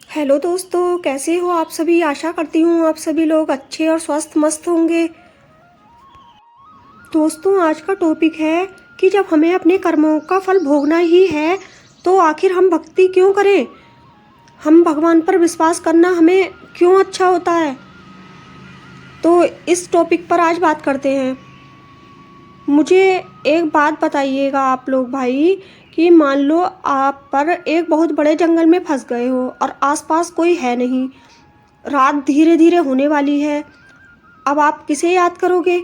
Hello दोस्तों, कैसे हो आप सभी। आशा करती हूँ आप सभी लोग अच्छे और स्वस्थ मस्त होंगे। दोस्तों, आज का टॉपिक है कि जब हमें अपने कर्मों का फल भोगना ही है तो आखिर हम भक्ति क्यों करें। हम भगवान पर विश्वास करना हमें क्यों अच्छा होता है। तो इस टॉपिक पर आज बात करते हैं। मुझे एक बात बताइएगा आप लोग भाई, कि मान लो आप पर एक बहुत बड़े जंगल में फंस गए हो और आसपास कोई है नहीं। रात धीरे धीरे होने वाली है। अब आप किसे याद करोगे।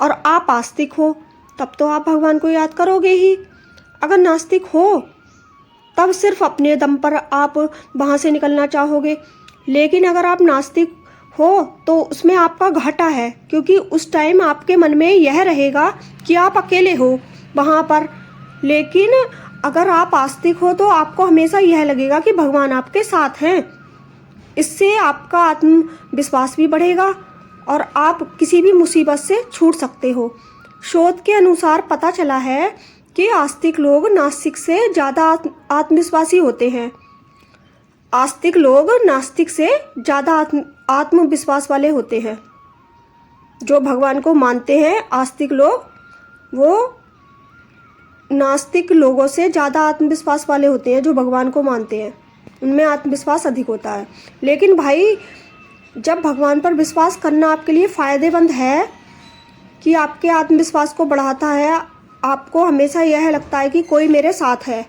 और आप आस्तिक हो तब तो आप भगवान को याद करोगे ही। अगर नास्तिक हो तब सिर्फ अपने दम पर आप वहाँ से निकलना चाहोगे। लेकिन अगर आप नास्तिक हो तो उसमें आपका घाटा है, क्योंकि उस टाइम आपके मन में यह रहेगा कि आप अकेले हो वहाँ पर। लेकिन अगर आप आस्तिक हो तो आपको हमेशा यह लगेगा कि भगवान आपके साथ हैं। इससे आपका आत्मविश्वास भी बढ़ेगा और आप किसी भी मुसीबत से छूट सकते हो। शोध के अनुसार पता चला है कि आस्तिक लोग नास्तिक से ज़्यादा आत्मविश्वासी होते हैं। आस्तिक लोग नास्तिक से ज़्यादा आत्मविश्वास वाले होते हैं। जो भगवान को मानते हैं आस्तिक लोग, वो नास्तिक लोगों से ज़्यादा आत्मविश्वास वाले होते हैं। जो भगवान को मानते हैं उनमें आत्मविश्वास अधिक होता है। लेकिन भाई, जब भगवान पर विश्वास करना आपके लिए फ़ायदेमंद है कि आपके आत्मविश्वास को बढ़ाता है, आपको हमेशा यह लगता है कि कोई मेरे साथ है।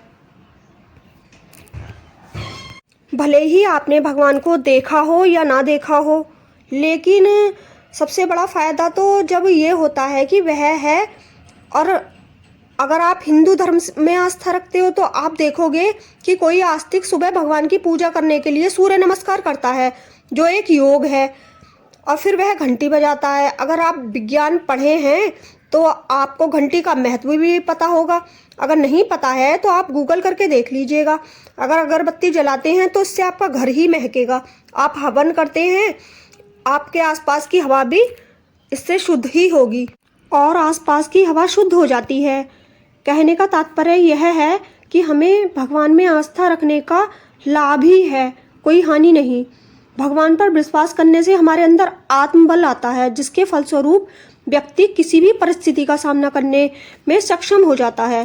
भले ही आपने भगवान को देखा हो या ना देखा हो, लेकिन सबसे बड़ा फ़ायदा तो जब ये होता है कि वह है। और अगर आप हिंदू धर्म में आस्था रखते हो तो आप देखोगे कि कोई आस्तिक सुबह भगवान की पूजा करने के लिए सूर्य नमस्कार करता है, जो एक योग है, और फिर वह घंटी बजाता है। अगर आप विज्ञान पढ़े हैं तो आपको घंटी का महत्व भी पता होगा। अगर नहीं पता है तो आप गूगल करके देख लीजिएगा। अगर अगरबत्ती जलाते हैं तो इससे आपका घर ही महकेगा। आप हवन करते हैं, आपके आसपास की हवा भी इससे शुद्ध ही होगी और आसपास की हवा शुद्ध हो जाती है। कहने का तात्पर्य यह है कि हमें भगवान में आस्था रखने का लाभ ही है, कोई हानि नहीं। भगवान पर विश्वास करने से हमारे अंदर आत्मबल आता है, जिसके फलस्वरूप व्यक्ति किसी भी परिस्थिति का सामना करने में सक्षम हो जाता है।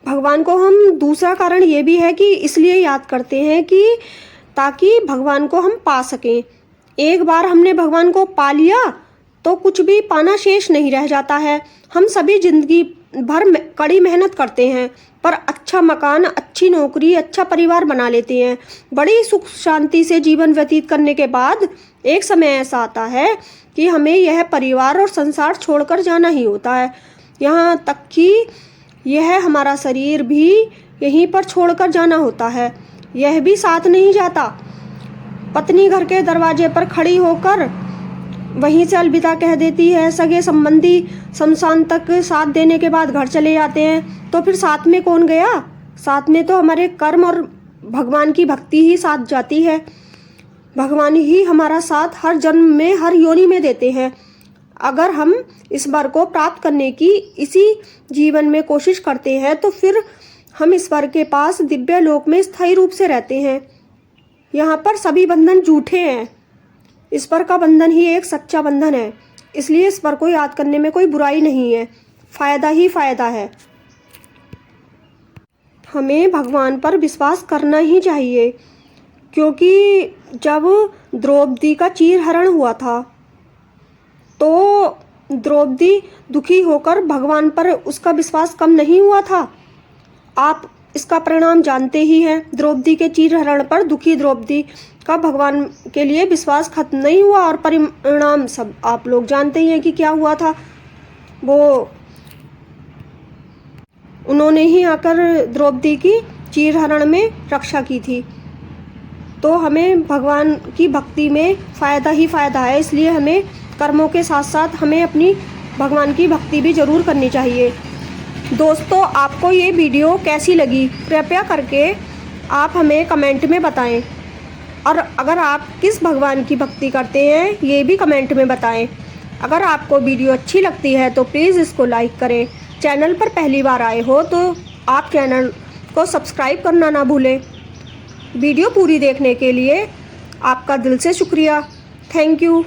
भगवान को हम दूसरा कारण ये भी है कि इसलिए याद करते हैं कि ताकि भगवान को हम पा सकें। एक बार हमने भगवान को पा लिया तो कुछ भी पाना शेष नहीं रह जाता है। हम सभी जिंदगी भर कड़ी मेहनत करते हैं, पर अच्छा मकान, अच्छी नौकरी, अच्छा परिवार बना लेते हैं। बड़ी सुख शांति से जीवन व्यतीत करने के बाद एक समय ऐसा आता है कि हमें यह परिवार और संसार छोड़कर जाना ही होता है। यहाँ तक कि यह हमारा शरीर भी यहीं पर छोड़कर जाना होता है, यह भी साथ नहीं जाता। पत्नी घर के दरवाजे पर खड़ी होकर वहीं से अलविदा कह देती है। सगे संबंधी शमशान तक साथ देने के बाद घर चले जाते हैं। तो फिर साथ में कौन गया। साथ में तो हमारे कर्म और भगवान की भक्ति ही साथ जाती है। भगवान ही हमारा साथ हर जन्म में, हर योनि में देते हैं। अगर हम इस वर को प्राप्त करने की इसी जीवन में कोशिश करते हैं तो फिर हम ईश्वर के पास दिव्य लोक में स्थायी रूप से रहते हैं। यहाँ पर सभी बंधन झूठे हैं, ईश्वर का बंधन ही एक सच्चा बंधन है। इसलिए ईश्वर को याद करने में कोई बुराई नहीं है, फायदा ही फायदा है। हमें भगवान पर विश्वास करना ही चाहिए, क्योंकि जब द्रौपदी का चीरहरण हुआ था तो द्रौपदी दुखी होकर भगवान पर उसका विश्वास कम नहीं हुआ था। आप इसका परिणाम जानते ही हैं। द्रौपदी के चीरहरण पर दुखी द्रौपदी का भगवान के लिए विश्वास खत्म नहीं हुआ, और परिणाम सब आप लोग जानते ही हैं कि क्या हुआ था। वो उन्होंने ही आकर द्रौपदी की चीरहरण में रक्षा की थी। तो हमें भगवान की भक्ति में फ़ायदा ही फ़ायदा है। इसलिए हमें कर्मों के साथ साथ हमें अपनी भगवान की भक्ति भी ज़रूर करनी चाहिए। दोस्तों, आपको ये वीडियो कैसी लगी कृपया करके आप हमें कमेंट में बताएं। और अगर आप किस भगवान की भक्ति करते हैं ये भी कमेंट में बताएं। अगर आपको वीडियो अच्छी लगती है तो प्लीज़ इसको लाइक करें। चैनल पर पहली बार आए हो तो आप चैनल को सब्सक्राइब करना ना भूलें। वीडियो पूरी देखने के लिए आपका दिल से शुक्रिया। Thank you.